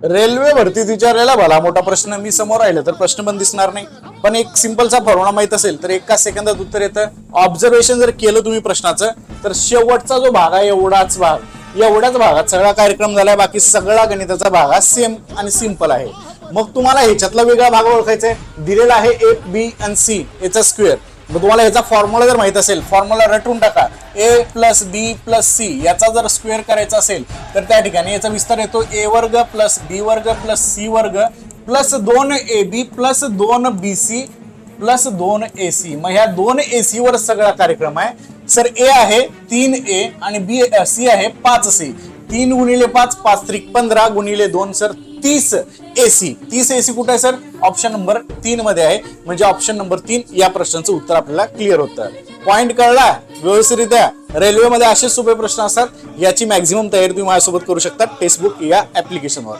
Railway भरतीत विचारलेला भला मोठा प्रश्न मी समोर राहिलं तर प्रश्न पण दिसणार नाही, पण एक सिंपलचा फॉर्म्युला माहित असेल तर एका सेकंदात उत्तर येतं. ऑब्झर्वेशन जर केलं तुम्ही प्रश्नाचं तर शेवटचा जो भाग आहे एवढ्याच भागात सगळा कार्यक्रम झालाय. बाकी सगळा गणिताचा भाग हा सेम आणि सिंपल आहे. मग तुम्हाला ह्याच्यातला वेगळा भाग ओळखायचा आहे. दिलेला आहे ए बी आणि सी याचा स्क्वेअर. मग तुम्हाला याचा फॉर्म्युला जर माहित असेल, फॉर्म्युला रटून टाका. ए प्लस बी प्लस सी याचा जर स्क्वेअर करायचा असेल तर त्या ठिकाणी याचा विस्तार येतो ए वर्ग प्लस बी वर्ग प्लस सी वर्ग plus 2ab plus 2bc plus 2ac. मग ह्या 2ac वर सगळा कार्यक्रम आहे. सर ए आहे 3a आणि बी सी आहे 5c. 3 गुणिले 5 5 त्रिक 15 गुणिले 2 सर 30ac. 30ac कुठे आहे सर? ऑप्शन नंबर 3 मध्ये आहे. म्हणजे ऑप्शन नंबर 3 या प्रश्नाचं उत्तर आपल्याला क्लिअर होतं. पॉइंट कळला व्यवस्थितरित्या. रेल्वेमध्ये असे सोपे प्रश्न असतात, याची मॅक्झिमम तयारी तुम्ही माझ्यासोबत करू शकता टेक्स्टबुक या ऍप्लिकेशनवर.